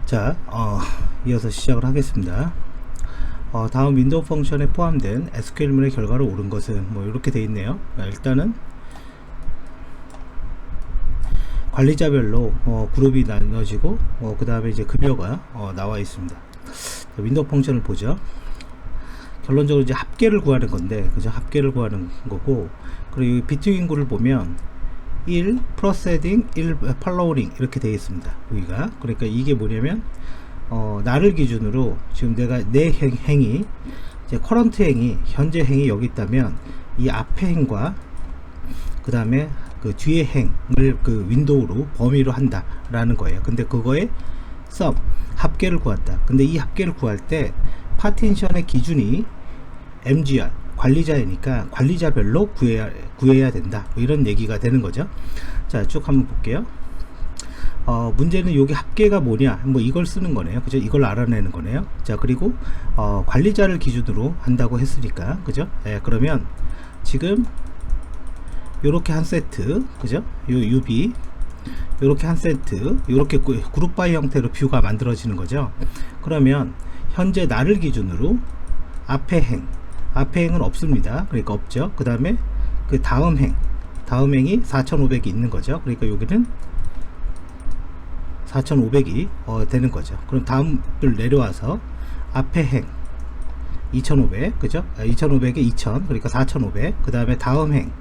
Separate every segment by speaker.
Speaker 1: 자, 이어서 시작을 하겠습니다. 다음 윈도우 펑션에 포함된 SQL문의 결과로 옳은 것은 뭐 이렇게 되어 있네요. 일단은 관리자별로 그룹이 나눠지고 그 다음에 이제 급여가 나와 있습니다. 윈도우 펑션을 보죠. 결론적으로 이제 합계를 구하는 건데, 그죠? 합계를 구하는 거고, 그리고 비트윈 구를 보면 1 플러스 헤딩 1 팔로우링 이렇게 되어 있습니다. 여기가 그러니까 이게 뭐냐면 나를 기준으로 지금 내가 내 행이 이제 커런트 행이 현재 행이 여기 있다면 이 앞에 행과 그 다음에 그 뒤에 행을 그 윈도우로 범위로 한다 라는 거예요. 근데 그거에 sum 합계를 구한다. 근데 이 합계를 구할 때 파티션의 기준이 mgr 관리자이니까 관리자별로 구해야 된다, 뭐 이런 얘기가 되는 거죠. 자, 쭉 한번 볼게요. 문제는 여기 합계가 뭐냐, 뭐 이걸 쓰는 거네요. 그죠? 이걸 알아내는 거네요. 자, 그리고 관리자를 기준으로 한다고 했으니까, 그죠? 그러면 지금 요렇게 한 세트, 그죠? 요 UB 요렇게 한 세트, 요렇게 그룹 바이 형태로 뷰가 만들어지는 거죠. 그러면 현재 나를 기준으로 앞에 행은 없습니다. 그러니까 없죠. 그 다음에 그 다음 행이 4500이 있는 거죠. 그러니까 여기는 4500이 되는 거죠. 그럼 다음을 내려와서 앞에 행 2500, 그죠? 2500에 2000, 그러니까 4500. 그 다음에 다음 행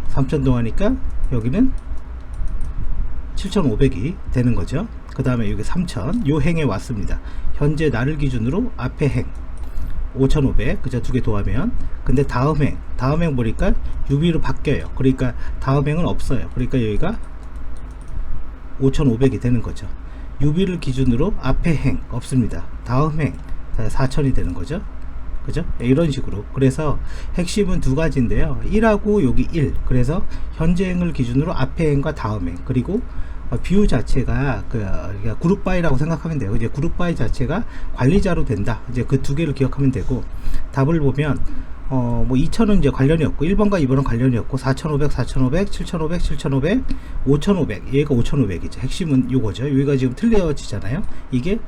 Speaker 1: 3000 동하니까 여기는 7500이 되는 거죠. 그 다음에 여기 3000, 요 행에 왔습니다. 현재 나를 기준으로 앞에 행 5500, 그죠? 두 개 더하면. 근데 다음 행 보니까 UV로 바뀌어요. 그러니까 다음 행은 없어요. 그러니까 여기가 5500이 되는 거죠. UV를 기준으로 앞에 행 없습니다. 다음 행 4000이 되는 거죠. 그죠? 이런 식으로. 그래서 핵심은 두 가지인데요. 1하고 여기 1. 그래서 현재 행을 기준으로 앞에 행과 다음 행. 그리고 뷰 자체가 그룹 바이라고 생각하면 돼요. 이제 그룹 바이 자체가 관리자로 된다. 이제 그 두 개를 기억하면 되고, 답을 보면 뭐 2000은 이제 관련이 없고 1번과 2번은 관련이 없고 4500, 4500, 7500, 7500, 5500. 얘가 5500이죠. 핵심은 요거죠. 여기가 지금 틀려지잖아요. 이게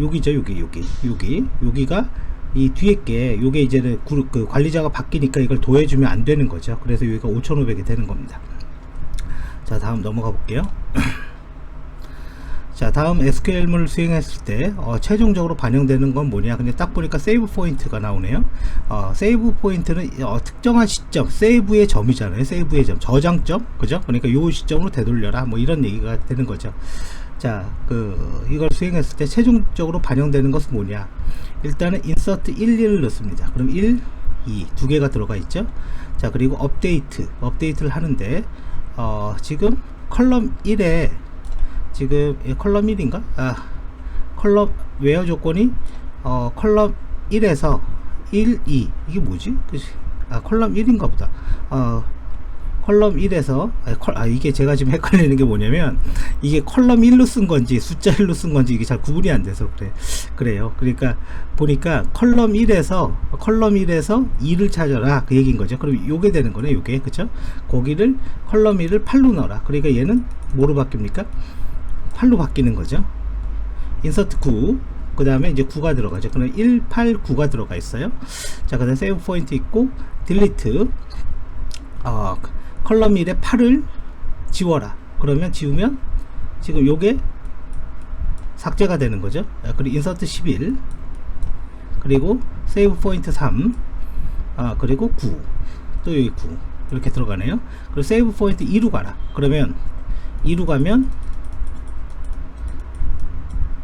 Speaker 1: 여기죠. 여기가 이 뒤에 게 요게 이제는 그 관리자가 바뀌니까 이걸 더해주면 안 되는 거죠. 그래서 여기가 5500이 되는 겁니다. 자, 다음 넘어가 볼게요. 자, 다음 SQL문을 수행했을 때 최종적으로 반영되는 건 뭐냐. 근데 딱 보니까 세이브 포인트가 나오네요. 세이브 포인트는 특정한 시점, 세이브의 점이잖아요. 세이브의 점, 저장점, 그죠? 그러니까 요 시점으로 되돌려라, 뭐 이런 얘기가 되는 거죠. 자, 이걸 수행했을 때 최종적으로 반영되는 것은 뭐냐. 일단은 insert 1, 2를 넣습니다. 그럼 1, 2 두 개가 들어가 있죠. 자, 그리고 업데이트를 하는데 지금 컬럼 1에 지금 컬럼 1인가? 컬럼 웨어 조건이 컬럼 1에서 1, 2 이게 뭐지? 컬럼 1인가 보다. 컬럼 1에서 이게 제가 지금 헷갈리는 게 뭐냐면 이게 컬럼 1로 쓴 건지 숫자 1로 쓴 건지 이게 잘 구분이 안 돼서 그래요. 그러니까 보니까 컬럼 1에서 2를 찾아라, 그 얘기인 거죠. 그럼 요게 되는 거네, 요게. 그쵸? 거기를 컬럼 1을 8로 넣어라. 그러니까 얘는 뭐로 바뀝니까? 8로 바뀌는 거죠. 인서트 9, 그 다음에 이제 9가 들어가죠. 그럼 1, 8, 9가 들어가 있어요. 자, 그 다음에 세이브 포인트 있고 딜리트 컬럼 1에 8을 지워라. 그러면 지우면 지금 요게 삭제가 되는 거죠. 그리고 인서트 11, 그리고 세이브 포인트 3, 그리고 9, 또 여기 9 이렇게 들어가네요. 그리고 세이브 포인트 2로 가라. 그러면 2로 가면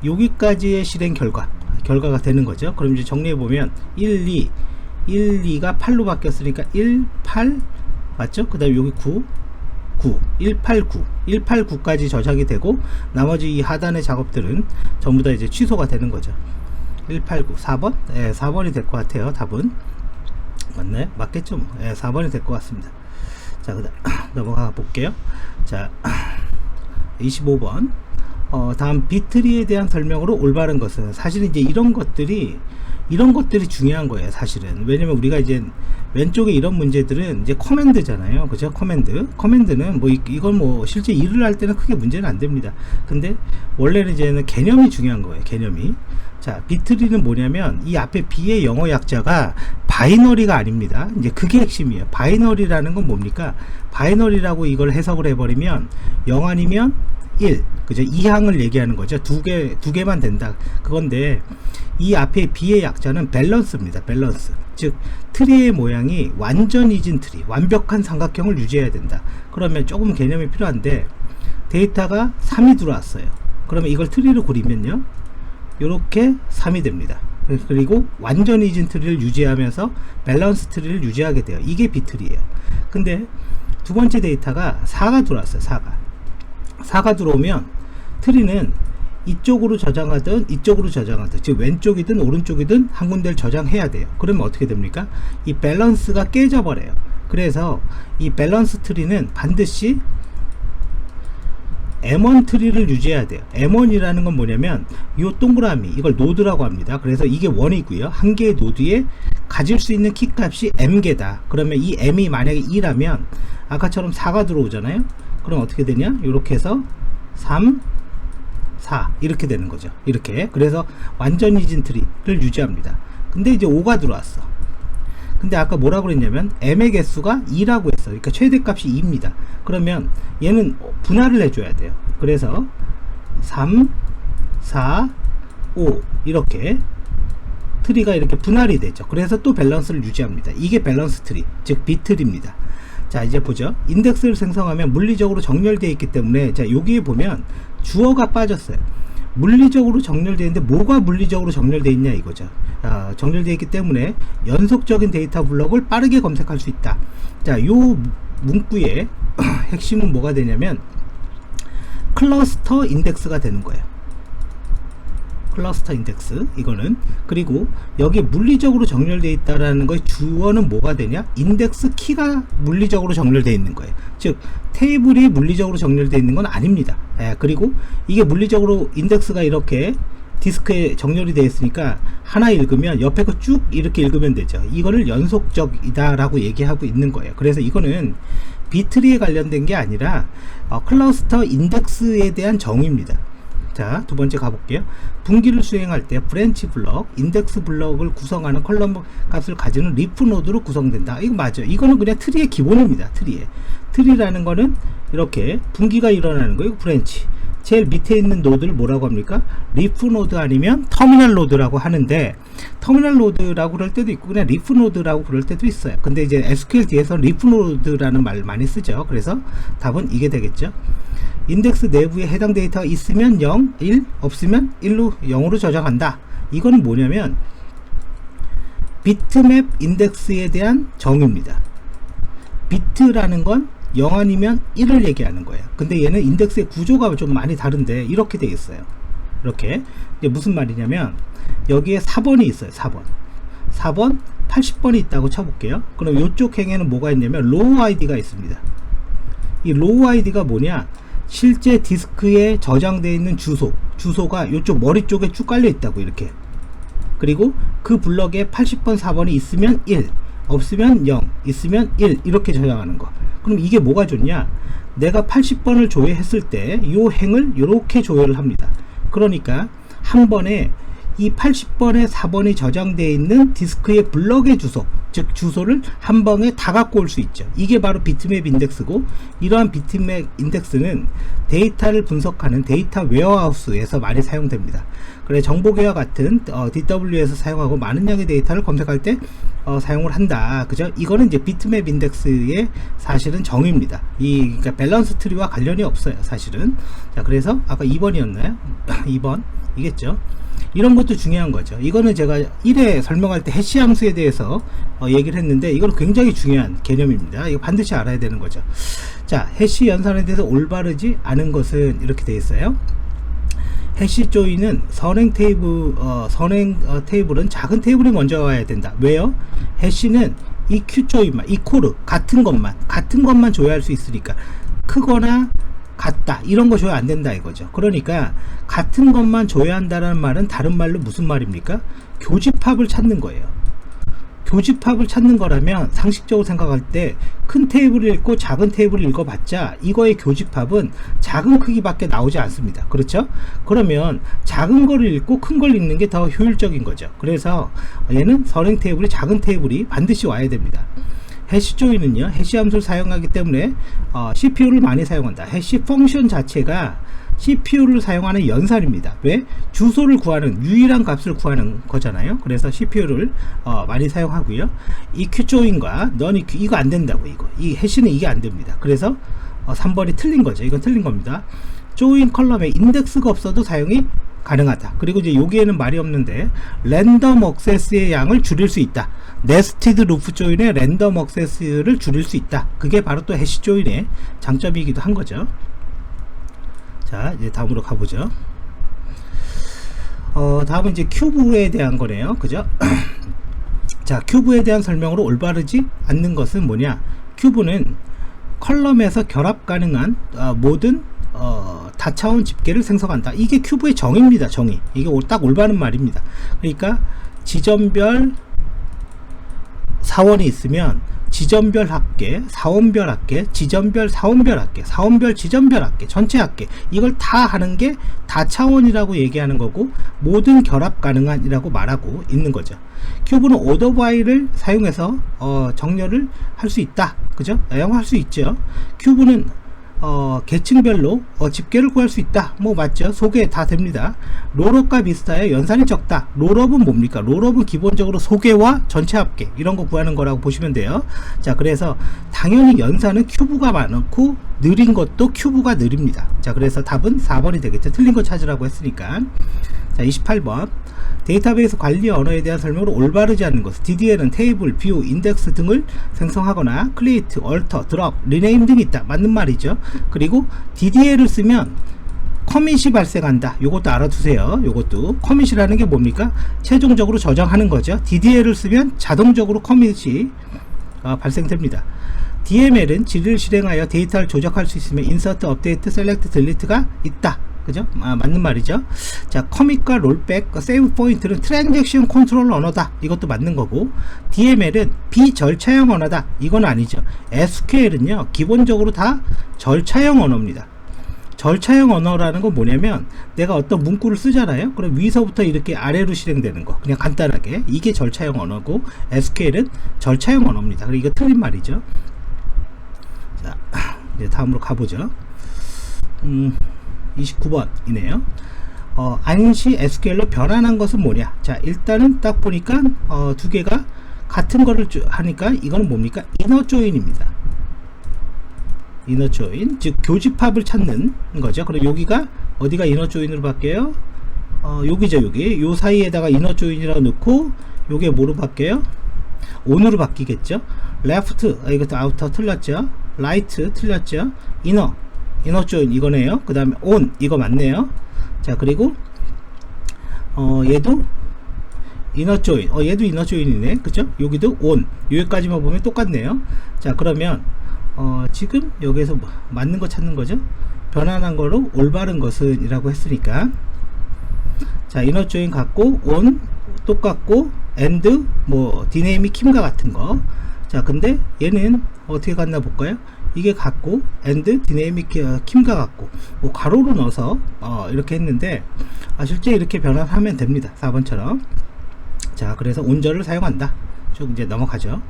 Speaker 1: 여기까지의 실행 결과가 되는 거죠. 그럼 이제 정리해 보면 1, 2가 8로 바뀌었으니까 1, 8 맞죠? 그 다음에 여기 9, 189, 189까지 저장이 되고, 나머지 이 하단의 작업들은 전부 다 이제 취소가 되는 거죠. 189, 4번? 예, 4번이 될 것 같아요. 답은. 맞네? 맞겠죠? 뭐. 예, 4번이 될 것 같습니다. 자, 그 다음 넘어가 볼게요. 자, 25번. 다음 비트리에 대한 설명으로 올바른 것은, 사실은 이제 이런 것들이 중요한 거예요 사실은. 왜냐면 우리가 이제 왼쪽에 이런 문제들은 이제 커맨드잖아요, 그죠? 커맨드는 뭐 이건 뭐 실제 일을 할 때는 크게 문제는 안 됩니다. 근데 원래는 이제는 개념이 중요한 거예요, 개념이. 자, 비트리는 뭐냐면 이 앞에 B의 영어 약자가 바이너리가 아닙니다. 이제 그게 핵심이에요. 바이너리라는 건 뭡니까? 바이너리라고 이걸 해석을 해버리면 0 아니면 1, 그죠? 이항을 얘기하는 거죠. 두 개만 된다, 그건데 이 앞에 B의 약자는 밸런스입니다. 밸런스. 즉 트리의 모양이 완전 이진 트리, 완벽한 삼각형을 유지해야 된다. 그러면 조금 개념이 필요한데, 데이터가 3이 들어왔어요. 그러면 이걸 트리로 그리면요, 이렇게 3이 됩니다. 그리고 완전 이진 트리를 유지하면서 밸런스 트리를 유지하게 돼요. 이게 비트리예요. 근데 두 번째 데이터가 4가 들어왔어요. 4가 들어오면 트리는 이쪽으로 저장하든 이쪽으로 저장하든, 즉 왼쪽이든 오른쪽이든 한 군데를 저장해야 돼요. 그러면 어떻게 됩니까? 이 밸런스가 깨져버려요. 그래서 이 밸런스 트리는 반드시 M1 트리를 유지해야 돼요. M1이라는 건 뭐냐면 이 동그라미, 이걸 노드라고 합니다. 그래서 이게 1이고요. 한 개의 노드에 가질 수 있는 키값이 M개다. 그러면 이 M이 만약에 2라면 아까처럼 4가 들어오잖아요. 그럼 어떻게 되냐? 이렇게 해서 3, 4 이렇게 되는 거죠. 이렇게. 그래서 완전 이진 트리를 유지합니다. 근데 이제 5가 들어왔어. 근데 아까 뭐라고 그랬냐면 M의 개수가 2라고 했어. 그러니까 최대값이 2입니다. 그러면 얘는 분할을 해줘야 돼요. 그래서 3, 4, 5 이렇게 트리가 이렇게 분할이 되죠. 그래서 또 밸런스를 유지합니다. 이게 밸런스 트리, 즉 비트리입니다. 자, 이제 보죠. 인덱스를 생성하면 물리적으로 정렬되어 있기 때문에, 자, 여기에 보면 주어가 빠졌어요. 물리적으로 정렬되어 있는데 뭐가 물리적으로 정렬되어 있냐 이거죠. 정렬되어 있기 때문에 연속적인 데이터 블록을 빠르게 검색할 수 있다. 자, 요 문구의 핵심은 뭐가 되냐면 클러스터 인덱스가 되는 거예요. 클러스터 인덱스, 이거는. 그리고 여기 물리적으로 정렬되어 있다라는 거의 주어는 뭐가 되냐? 인덱스 키가 물리적으로 정렬되어 있는 거예요. 즉 테이블이 물리적으로 정렬되어 있는 건 아닙니다. 그리고 이게 물리적으로 인덱스가 이렇게 디스크에 정렬이 되어 있으니까 하나 읽으면 옆에 거 쭉 이렇게 읽으면 되죠. 이거를 연속적이다 라고 얘기하고 있는 거예요. 그래서 이거는 비트리에 관련된 게 아니라 클러스터 인덱스에 대한 정의입니다. 자, 두 번째 가볼게요. 분기를 수행할 때 브랜치 블럭, 인덱스 블럭을 구성하는 컬럼 값을 가지는 리프 노드로 구성된다. 이거 맞아요. 이거는 그냥 트리의 기본입니다. 트리라는 거는 이렇게 분기가 일어나는 거예요. 브랜치. 제일 밑에 있는 노드를 뭐라고 합니까? 리프 노드 아니면 터미널 노드라고 하는데, 터미널 노드라고 그럴 때도 있고 그냥 리프 노드라고 그럴 때도 있어요. 근데 이제 SQL 뒤에서 리프 노드라는 말 많이 쓰죠. 그래서 답은 이게 되겠죠. 인덱스 내부에 해당 데이터가 있으면 0, 1, 없으면 0으로 저장한다. 이거는 뭐냐면 비트맵 인덱스에 대한 정의입니다. 비트라는 건 0 아니면 1을 얘기하는 거예요. 근데 얘는 인덱스의 구조가 좀 많이 다른데 이렇게 되어 있어요. 이렇게. 이게 무슨 말이냐면 여기에 4번이 있어요. 4번 80번이 있다고 쳐볼게요. 그럼 이쪽 행에는 뭐가 있냐면 로우 아이디가 있습니다. 이 로우 아이디가 뭐냐? 실제 디스크에 저장되어 있는 주소가 이쪽 머리 쪽에 쭉 깔려 있다고, 이렇게. 그리고 그 블럭에 80번 4번이 있으면 1, 없으면 0, 있으면 1 이렇게 저장하는 거. 그럼 이게 뭐가 좋냐? 내가 80번을 조회했을 때 이 행을 이렇게 조회를 합니다. 그러니까 한 번에 이 80번에 4번이 저장되어 있는 디스크의 블럭의 주소, 즉 주소를 한 번에 다 갖고 올 수 있죠. 이게 바로 비트맵 인덱스고, 이러한 비트맵 인덱스는 데이터를 분석하는 데이터 웨어하우스에서 많이 사용됩니다. 그래, 정보계와 같은 DW에서 사용하고 많은 양의 데이터를 검색할 때 사용을 한다. 그죠? 이거는 이제 비트맵 인덱스의 사실은 정의입니다. 그러니까 밸런스 트리와 관련이 없어요, 사실은. 자, 그래서 아까 2번이었나요? 2번 이겠죠. 이런 것도 중요한 거죠. 이거는 제가 1회 설명할 때 해시 함수에 대해서 얘기를 했는데, 이건 굉장히 중요한 개념입니다. 이거 반드시 알아야 되는 거죠. 자, 해시 연산에 대해서 올바르지 않은 것은 이렇게 되어 있어요. 해시 조인은 선행 테이블은 작은 테이블이 먼저 와야 된다. 왜요? 해시는 이 q 조인만, 이 코르 같은 것만 조회할 수 있으니까 크거나 같다 이런 거 줘야 안 된다 이거죠. 그러니까 같은 것만 줘야 한다는 말은 다른 말로 무슨 말입니까? 교집합을 찾는 거예요. 교집합을 찾는 거라면 상식적으로 생각할 때 큰 테이블을 읽고 작은 테이블을 읽어봤자 이거의 교집합은 작은 크기밖에 나오지 않습니다. 그렇죠? 그러면 작은 거를 읽고 큰 걸 읽는 게 더 효율적인 거죠. 그래서 얘는 선행 테이블이 작은 테이블이 반드시 와야 됩니다. 해시 조인은요, 해시 함수를 사용하기 때문에 CPU를 많이 사용한다. 해시 펑션 자체가 CPU를 사용하는 연산입니다. 왜? 주소를 구하는 유일한 값을 구하는 거잖아요. 그래서 CPU를 많이 사용하고요. EQ 조인과 non EQ 이거 안 된다고. 이 해시는 이게 안 됩니다. 그래서 3번이 틀린 거죠. 이건 틀린 겁니다. 조인 컬럼에 인덱스가 없어도 사용이 가능하다. 그리고 이제 여기에는 말이 없는데 랜덤 액세스의 양을 줄일 수 있다. 네스티드 루프 조인의 랜덤 액세스를 줄일 수 있다. 그게 바로 또 해시 조인의 장점이기도 한 거죠. 자, 이제 다음으로 가보죠. 다음은 이제 큐브에 대한 거네요. 그죠? 자, 큐브에 대한 설명으로 올바르지 않는 것은 뭐냐? 큐브는 컬럼에서 결합 가능한 모든 다차원 집계를 생성한다. 이게 큐브의 정의입니다. 정의. 이게 딱 올바른 말입니다. 그러니까 지점별 사원이 있으면 지점별 합계, 사원별 합계, 지점별 사원별 합계, 사원별 지점별 합계, 전체 합계 이걸 다 하는 게 다차원이라고 얘기하는 거고 모든 결합 가능한 이라고 말하고 있는 거죠. 큐브는 오더 바이를 사용해서 정렬을 할 수 있다. 그죠? 사용할 수 있죠. 큐브는 계층별로 집계를 구할 수 있다. 뭐 맞죠? 소개 다 됩니다. 롤업과 비슷하여 연산이 적다. 롤업은 뭡니까? 롤업은 기본적으로 소개와 전체 합계 이런 거 구하는 거라고 보시면 돼요. 자, 그래서 당연히 연산은 큐브가 많고 느린 것도 큐브가 느립니다. 자, 그래서 답은 4번이 되겠죠. 틀린 거 찾으라고 했으니까. 자, 28번 데이터베이스 관리 언어에 대한 설명으로 올바르지 않는 것. DDL은 테이블, 뷰, 인덱스 등을 생성하거나 크리에이트, 얼터, 드롭, 리네임 등이 있다. 맞는 말이죠. 그리고 DDL을 쓰면 커밋이 발생한다. 요것도 알아두세요. 요것도 커밋이라는 게 뭡니까? 최종적으로 저장하는 거죠. DDL을 쓰면 자동적으로 커밋이 발생됩니다. DML은 질을 실행하여 데이터를 조작할 수 있으며 인서트, 업데이트, 셀렉트, 딜리트가 있다. 그죠? 맞는 말이죠. 자, 커밋과 롤백, 세이브 포인트는 트랜잭션 컨트롤 언어다. 이것도 맞는 거고, DML은 비절차형 언어다. 이건 아니죠. SQL은요, 기본적으로 다 절차형 언어입니다. 절차형 언어라는 건 뭐냐면, 내가 어떤 문구를 쓰잖아요. 그럼 위서부터 이렇게 아래로 실행되는 거. 그냥 간단하게. 이게 절차형 언어고, SQL은 절차형 언어입니다. 그리고 이거 틀린 말이죠. 자, 이제 다음으로 가보죠. 29번이네요. 안시 SQL로 변환한 것은 뭐냐? 자, 일단은 딱 보니까 두 개가 같은 거를 하니까 이거는 뭡니까? 이너 조인입니다. 이너 조인, 즉 교집합을 찾는 거죠. 그럼 여기가 어디가 이너 조인으로 바뀌어요? 여기죠. 여기 요 사이에다가 이너 조인이라고 넣고 요게 뭐로 바뀌어요? 온으로 바뀌겠죠. 레프트, 이것도 아우터 틀렸죠. 라이트 틀렸죠. 이너 조인 이거네요. 그 다음에 온 이거 맞네요. 자, 그리고 얘도 이너 조인, 얘도 이너 조인이네. 그죠? 여기도 온, 여기까지만 보면 똑같네요. 자, 그러면 지금 여기에서 맞는 거 찾는 거죠. 변환한 거로 올바른 것은 이라고 했으니까, 자, 이너 조인 같고 온 똑같고 and 뭐 디네임이 킴과 같은 거. 자, 근데 얘는 어떻게 갔나 볼까요? 이게 같고 and 디네이믹 킴과 같고 뭐 가로로 넣어서 이렇게 했는데 실제 이렇게 변환하면 됩니다. 4번처럼. 자, 그래서 온절을 사용한다. 쭉 이제 넘어가죠.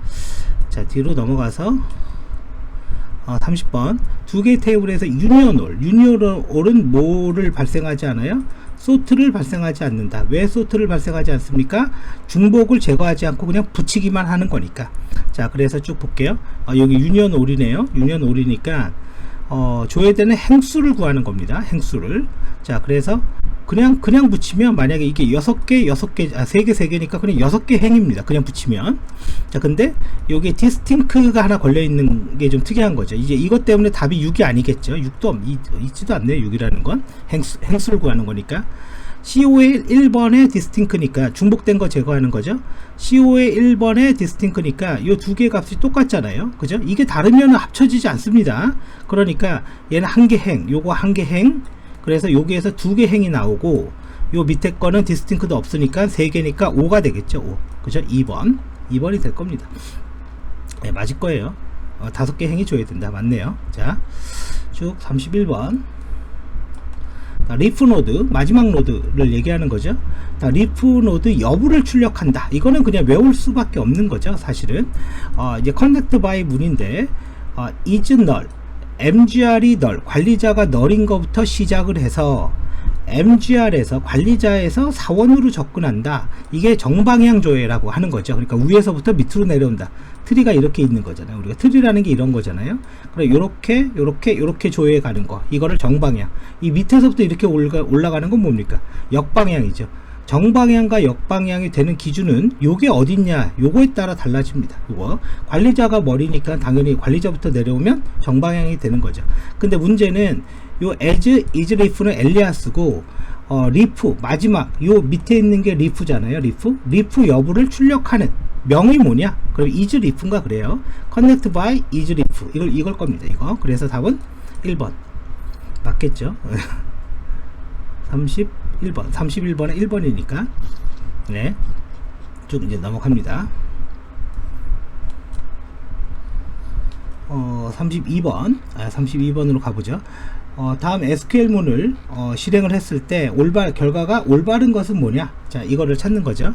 Speaker 1: 자, 뒤로 넘어가서 30번 두 개의 테이블에서 유니온올은 뭐를 발생하지 않아요? 소트를 발생하지 않는다. 왜 소트를 발생하지 않습니까? 중복을 제거하지 않고 그냥 붙이기만 하는 거니까. 자, 그래서 쭉 볼게요. 여기 유니온올이네요. 유니온올이니까 줘야 되는 행수를 구하는 겁니다. 행수를. 자, 그래서 그냥 붙이면 만약에 이게 3개 3개니까 그냥 6개 행입니다. 그냥 붙이면. 자, 근데 여기에 디스팅크가 하나 걸려 있는 게 좀 특이한 거죠. 이제 이것 때문에 답이 6이 아니겠죠. 6도 있지도 않네요. 6이라는 건 행수를 구하는 거니까. CO의 1번에 디스팅크니까 중복된 거 제거하는 거죠. CO의 1번에 디스팅크니까 요 두 개 값이 똑같잖아요. 그죠? 이게 다르면 합쳐지지 않습니다. 그러니까 얘는 한 개 행, 요거 한 개 행, 그래서 여기에서 두 개 행이 나오고 요 밑에 거는 디스팅크도 없으니까 3개니까 5가 되겠죠. 5. 그죠? 2번이 될 겁니다. 네, 맞을 거예요. 5개 행이 줘야 된다. 맞네요. 자, 쭉 31번. 리프 노드, 마지막 노드를 얘기하는 거죠. 리프 노드 여부를 출력한다. 이거는 그냥 외울 수밖에 없는 거죠. 사실은 이제 connect by 문인데 is null, mgr이 null, 관리자가 null인 것부터 시작을 해서 mgr에서 관리자에서 사원으로 접근한다. 이게 정방향 조회라고 하는 거죠. 그러니까 위에서부터 밑으로 내려온다. 트리가 이렇게 있는 거잖아요. 우리가 트리라는 게 이런 거잖아요. 그래 요렇게 조회해 가는 거, 이거를 정방향. 이 밑에서부터 이렇게 올라가는 건 뭡니까? 역방향이죠. 정방향과 역방향이 되는 기준은 요게 어딨냐, 요거에 따라 달라집니다. 요거 관리자가 머리니까 당연히 관리자부터 내려오면 정방향이 되는 거죠. 근데 문제는 요 as, is, ref는 엘리아스고 리프 마지막 요 밑에 있는 게 리프잖아요. 리프 여부를 출력하는 명이 뭐냐? 그럼 is ref인가 그래요. connect by is ref 이걸 겁니다. 이거. 그래서 답은 1번 맞겠죠? 31번에 1번이니까 네, 쭉 이제 넘어갑니다. 32번으로 가보죠. 다음 SQL문을 실행을 했을 때 결과가 올바른 것은 뭐냐? 자, 이거를 찾는 거죠.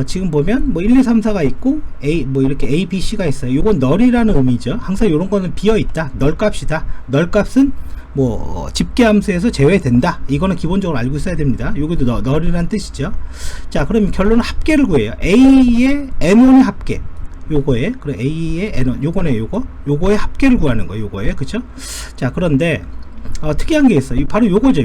Speaker 1: 지금 보면 뭐 1, 2, 3, 4가 있고 이렇게 A, B, C가 있어요. 요건 null이라는 의미죠. 항상 요런 거는 비어 있다. null 값이다. null 값은 뭐 집계함수에서 제외된다. 이거는 기본적으로 알고 있어야 됩니다. 요것도 null이라는 뜻이죠. 자, 그러면 결론은 합계를 구해요. A의 N1의 합계. 요거에, 그럼 A의 N1, 요거네, 요거의 합계를 구하는 거예요. 요거에, 그쵸? 자, 그런데, 특이한 게 있어요. 바로 요거죠,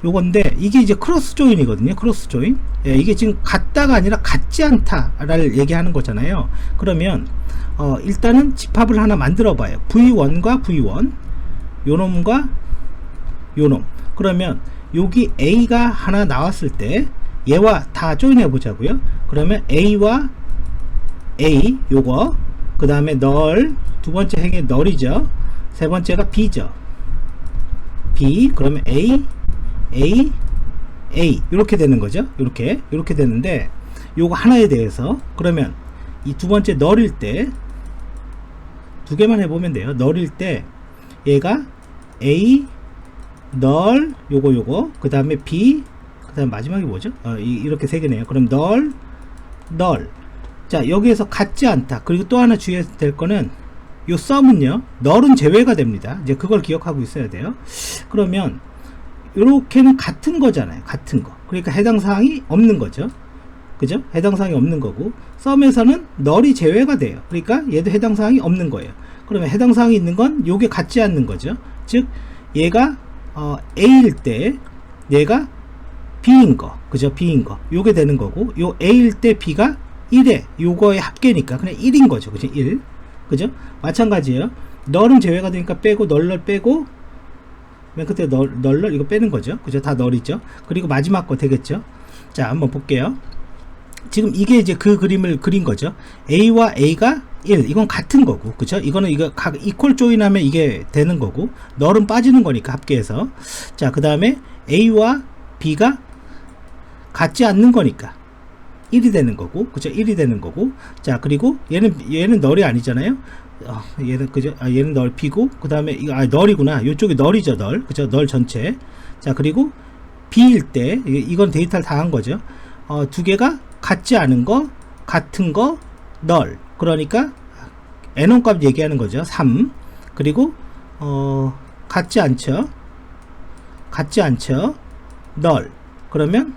Speaker 1: 요건데, 이게 이제 크로스 조인이거든요. 크로스 조인. 예, 이게 지금 같다가 아니라 같지 않다를 얘기하는 거잖아요. 그러면, 일단은 집합을 하나 만들어 봐요. V1과 V1, 요놈과 요놈. 그러면, 여기 A가 하나 나왔을 때, 얘와 다 조인해 보자고요. 그러면 A와 A 요거, 그 다음에 null, 두 번째 행의 null이죠. 세 번째가 B죠. B, 그러면 A 이렇게 되는 거죠. 이렇게 되는데, 요거 하나에 대해서 그러면 이 두 번째 null일 때 두 개만 해보면 돼요. null일 때 얘가 A null 요거 그 다음에 B, 그 다음 마지막이 뭐죠? 이렇게 세 개네요. 그럼 null. 자, 여기에서 같지 않다. 그리고 또 하나 주의해야 될 거는 요 sum은요, null은 제외가 됩니다. 이제 그걸 기억하고 있어야 돼요. 그러면 요렇게는 같은 거잖아요. 같은 거. 그러니까 해당 사항이 없는 거죠. 그죠? 해당 사항이 없는 거고, sum에서는 null이 제외가 돼요. 그러니까 얘도 해당 사항이 없는 거예요. 그러면 해당 사항이 있는 건 요게 같지 않는 거죠. 즉 얘가 A일 때 얘가 B인 거. 그죠? B인 거. 요게 되는 거고, 요 A일 때 B가 1에 요거의 합계니까 그냥 1인 거죠. 그죠? 1. 그죠? 마찬가지예요. null은 제외가 되니까 빼고, null 빼고, 맨 끝에 null 이거 빼는 거죠. 그죠? 다 null이죠. 그리고 마지막 거 되겠죠. 자, 한번 볼게요. 지금 이게 이제 그 그림을 그린 거죠. A와 A가 1. 이건 같은 거고. 그죠? 이거는 이거 equal join 하면 이게 되는 거고, null은 빠지는 거니까 합계해서. 자, 그 다음에 A와 B가 같지 않는 거니까 1이 되는 거고, 그죠? 1이 되는 거고. 자, 그리고 얘는 null이 아니잖아요. 얘는 그죠? 얘는 null B고, 그 다음에 이거 null이구나. 요쪽이 null이죠, null. 그죠? null 전체. 자, 그리고 B일 때 이건 데이터를 다 한 거죠. 두 개가 같지 않은 거, 같은 거, null. 그러니까 N1 값 얘기하는 거죠. 3. 그리고 같지 않죠. null. 그러면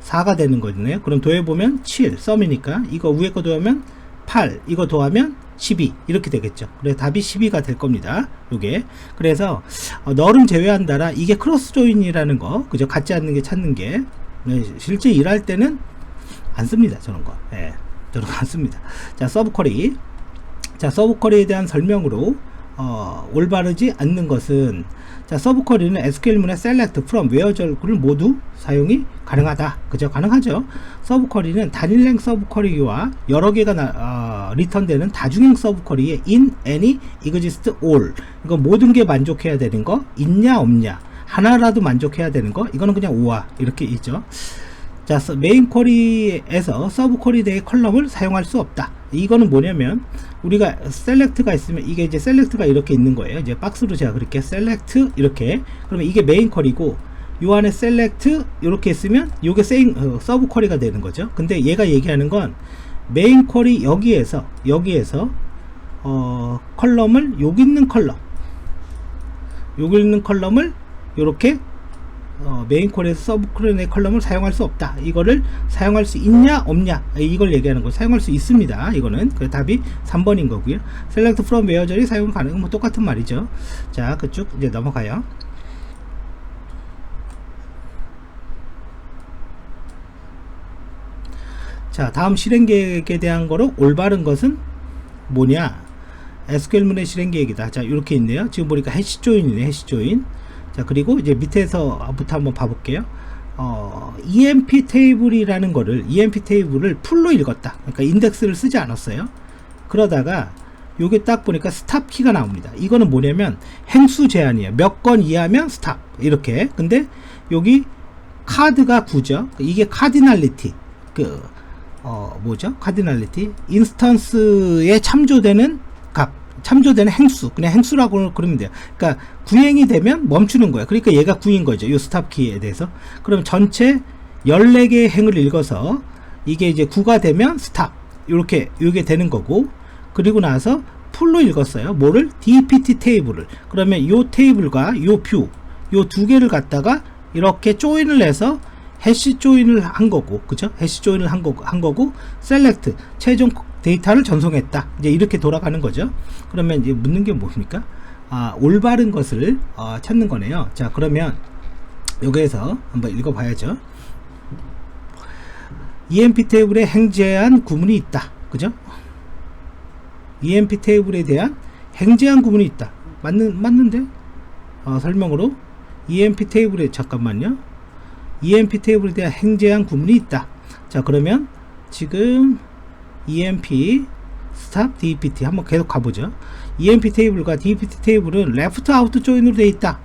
Speaker 1: 4가 되는 거네요. 그럼 더해보면 7, 썸이니까 이거 위에 거 더하면 8, 이거 더하면 12 이렇게 되겠죠. 그래서 답이 12가 될 겁니다. 요게. 그래서 null은 제외한다라, 이게 크로스 조인이라는 거, 그죠? 같지 않는 게 찾는 게. 네, 실제 일할 때는 안 씁니다. 저런 거. 네, 저런 거 안 씁니다. 자, 서브 쿼리. 자, 서브 쿼리에 대한 설명으로 올바르지 않는 것은, 자, 서브 쿼리는 SQL문의 select, from, where 절구를 모두 사용이 가능하다. 그죠? 가능하죠. 서브 쿼리는 단일행 서브 쿼리와 여러 개가 리턴되는 다중행 서브 쿼리에 in, any, exist, all. 이거 모든 게 만족해야 되는 거, 있냐 없냐. 하나라도 만족해야 되는 거, 이거는 그냥 오와 이렇게 있죠. 자, 메인 쿼리에서 서브 쿼리 대의 컬럼을 사용할 수 없다. 이거는 뭐냐면 우리가 셀렉트가 있으면 이게 이제 셀렉트가 이렇게 있는 거예요. 이제 박스로 제가 그렇게 셀렉트 이렇게, 그러면 이게 메인 쿼리고 요 안에 셀렉트 이렇게 있으면 요게 서브 쿼리가 되는 거죠. 근데 얘가 얘기하는 건 메인 쿼리 여기에서 컬럼을 여기 있는 컬럼을 요렇게 메인 쿼리에서 서브 쿼리의 컬럼을 사용할 수 없다. 이거를 사용할 수 있냐 없냐, 이걸 얘기하는 거. 사용할 수 있습니다. 이거는 그 답이 3번인 거고요. select from where 절이 사용 가능한 뭐 똑같은 말이죠. 자, 그쪽 이제 넘어가요. 자, 다음 실행계획에 대한 거로 올바른 것은 뭐냐? SQL문의 실행계획이다. 자, 이렇게 있네요. 지금 보니까 해시 조인이네. 해시 조인. 자, 그리고 이제 밑에서부터 한번 봐볼게요. EMP 테이블이라는 거를, EMP 테이블을 풀로 읽었다. 그러니까 인덱스를 쓰지 않았어요. 그러다가 요게 딱 보니까 스탑 키가 나옵니다. 이거는 뭐냐면 행수 제한이에요. 몇 건 이하면 스탑. 이렇게. 근데 여기 카드가 9죠. 이게 카디널리티. 뭐죠? 카디널리티. 인스턴스에 참조되는 값. 참조되는 행수, 그냥 행수라고 그러면 돼요. 그러니까 구행이 되면 멈추는 거예요. 그러니까 얘가 9인 거죠. 이 스탑 키에 대해서. 그럼 전체 14개의 행을 읽어서 이게 이제 9가 되면 스탑. 이렇게 이게 되는 거고, 그리고 나서 풀로 읽었어요. 뭐를? DPT 테이블을. 그러면 이 테이블과 요 뷰, 요 두 개를 갖다가 이렇게 조인을 해서 해시 조인을 한 거고, 그죠? 해시 조인을 한 거고, 셀렉트 최종 데이터를 전송했다. 이제 이렇게 돌아가는 거죠. 그러면 이제 묻는 게 뭡니까? 올바른 것을 찾는 거네요. 자, 그러면 여기에서 한번 읽어봐야죠. EMP 테이블에 행제한 구문이 있다. 그죠? EMP 테이블에 대한 행제한 구문이 있다. 맞는데? 설명으로 EMP 테이블에 잠깐만요. EMP 테이블에 대한 행제한 구문이 있다. 자, 그러면 지금 EMP 스탑 DPT 한번 계속 가보죠. EMP 테이블과 DPT 테이블은 레프트 아웃 조인으로 되어 있다.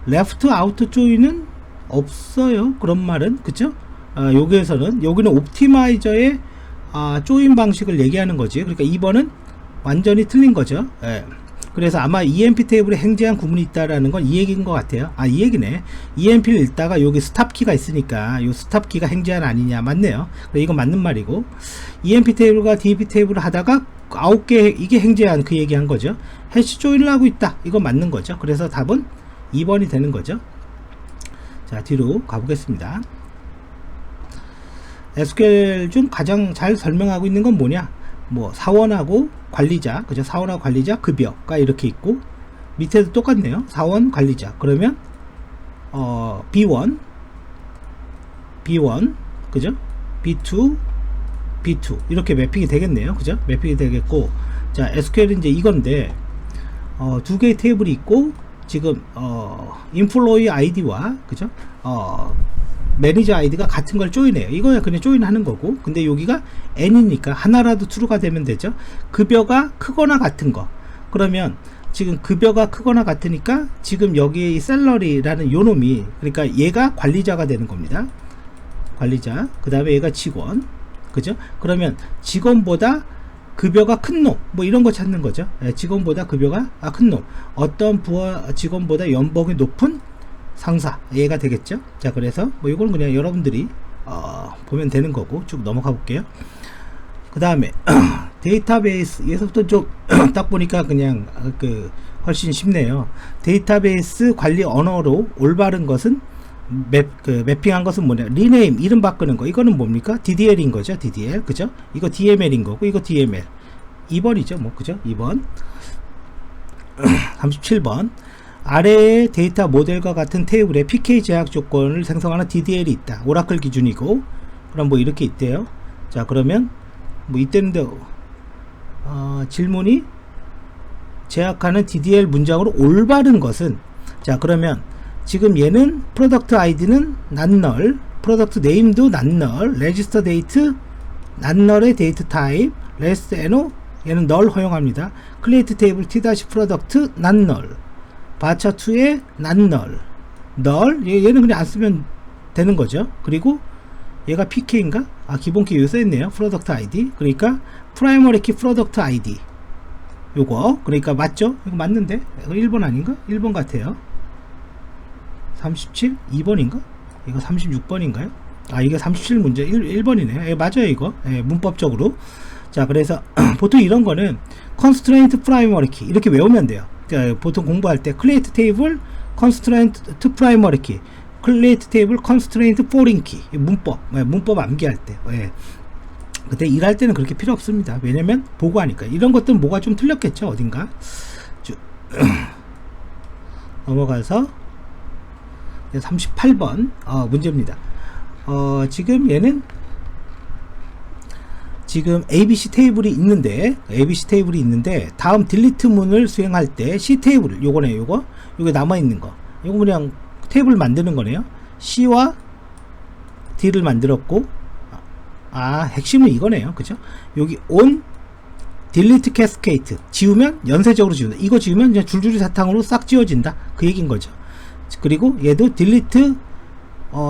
Speaker 1: 레프트 아웃 조인은 없어요. 그런 말은, 그쵸? 여기는 옵티마이저의 조인 방식을 얘기하는 거지. 그러니까 2번은 완전히 틀린 거죠. 예. 그래서 아마 EMP 테이블에 행제한 구문이 있다라는 건 이 얘기인 것 같아요. 이 얘기네. EMP를 읽다가 여기 스탑 키가 있으니까 이 스탑 키가 행제한 아니냐. 맞네요. 이거 맞는 말이고, EMP 테이블과 DP 테이블을 하다가 9개 이게 행제한 그 얘기한 거죠. 해시 조인을 하고 있다. 이거 맞는 거죠. 그래서 답은 2번이 되는 거죠. 자, 뒤로 가보겠습니다. SQL 중 가장 잘 설명하고 있는 건 뭐냐? 뭐 사원하고 관리자, 그죠? 사원하고 관리자 급여가 이렇게 있고, 밑에도 똑같네요. 사원 관리자. 그러면 B1 그죠? B2 이렇게 매핑이 되겠네요. 그죠? 매핑이 되겠고, 자, SQL은 이제 이건데 두 개의 테이블이 있고, 지금 인플로이 아이디와, 그죠? 매니저 아이디가 같은 걸 조인해요. 이거야 그냥 조인하는 거고, 근데 여기가 n이니까 하나라도 true가 되면 되죠. 급여가 크거나 같은 거. 그러면 지금 급여가 크거나 같으니까 지금 여기에 이 셀러리라는 요 놈이, 그러니까 얘가 관리자가 되는 겁니다. 관리자. 그 다음에 얘가 직원. 그죠? 그러면 직원보다 급여가 큰 놈, 뭐 이런 거 찾는 거죠. 직원보다 급여가 큰 놈. 어떤 부하 직원보다 연봉이 높은 상사, 얘가 되겠죠. 자, 그래서 뭐 이건 그냥 여러분들이 보면 되는 거고, 쭉 넘어가 볼게요. 그 다음에 데이터베이스, 얘서부터 좀 딱 보니까 그냥 훨씬 쉽네요. 데이터베이스 관리 언어로 올바른 것은 매핑한 것은 뭐냐? 리네임, 이름 바꾸는 거. 이거는 뭡니까? DDL인 거죠. DDL. 그죠? 이거 DML인 거고, 이거 DML. 2번이죠. 뭐, 그죠? 2번. 37번. 아래의 데이터 모델과 같은 테이블에 PK 제약 조건을 생성하는 DDL이 있다. 오라클 기준이고, 그럼 뭐 이렇게 있대요. 자, 그러면 뭐 이때는데 질문이 제약하는 DDL 문장으로 올바른 것은, 자, 그러면 지금 얘는 프로덕트 아이디는 난널, 프로덕트 네임도 난널, 레지스터 데이트 난널의 데이트 타입, 레스트 에노 얘는 널 허용합니다. 클리에이트 테이블 t-프로덕트 난널, 바차2의 난널, 널 얘는 그냥 안 쓰면 되는 거죠. 그리고 얘가 PK인가? 아, 기본 키 여기 써있네요. 프로덕트 아이디. 그러니까 프라이머리 키 프로덕트 아이디 요거, 그러니까 맞죠? 이거 맞는데? 이거 1번 아닌가? 1번 같아요. 37? 2번인가? 이거 36번인가요? 아, 이게 37 문제 1번이네. 예, 맞아요, 이거. 예, 문법적으로. 자, 그래서 보통 이런 거는 constraint primary key 이렇게 외우면 돼요. 그러니까 보통 공부할 때 create table constraint primary key, create table constraint foreign key, 문법, 예, 문법 암기할 때. 예. 근데 일할 때는 그렇게 필요 없습니다. 왜냐면 보고 하니까. 이런 것들은 뭐가 좀 틀렸겠죠, 어딘가. 넘어가서 38번 문제입니다. 지금 얘는 지금 ABC 테이블이 있는데 다음 딜리트 문을 수행할 때 C 테이블 요거네요. 요거 남아있는 거 요거 그냥 테이블 만드는 거네요. C와 D를 만들었고, 핵심은 이거네요. 그죠? 여기 on 딜리트 캐스케이트 지우면 연쇄적으로 지운다. 이거 지우면 그냥 줄줄이 사탕으로 싹 지워진다. 그 얘기인 거죠. 그리고 얘도 딜리트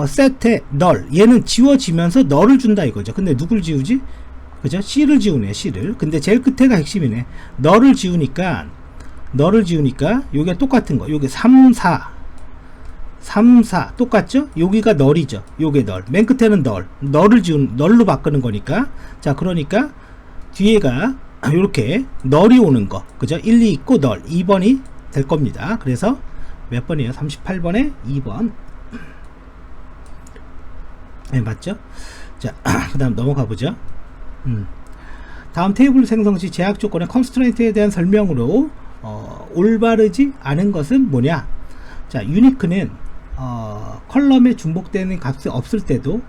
Speaker 1: set에 널, 얘는 지워지면서 널을 준다 이거죠. 근데 누굴 지우지? 그죠? C를 지우네, C를. 근데 제일 끝에가 핵심이네. 널을 지우니까 요게 똑같은 거. 요게 3, 4 똑같죠? 여기가 널이죠. 요게 널. 맨 끝에는 널을 널로 바꾸는 거니까. 자, 그러니까 뒤에가 요렇게 널이 오는 거. 그죠? 1, 2 있고 널. 2번이 될 겁니다. 그래서 몇 번이에요? 38번에 2번. 네, 맞죠? 자, 그 다음 넘어가 보죠. 다음 테이블 생성 시 제약 조건의 컨스트레인트에 대한 설명으로 올바르지 않은 것은 뭐냐? 자, 유니크는 컬럼에 중복되는 값이 없을 때도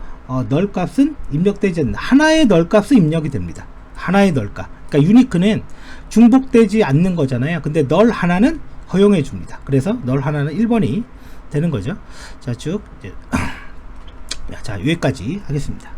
Speaker 1: 널 값은 입력되지 않는, 하나의 널 값은 입력이 됩니다. 하나의 널 값. 그러니까 유니크는 중복되지 않는 거잖아요. 근데 널 하나는 허용해 줍니다. 그래서 널 하나는 1번이 되는 거죠. 자, 쭉 자, 여기까지 하겠습니다.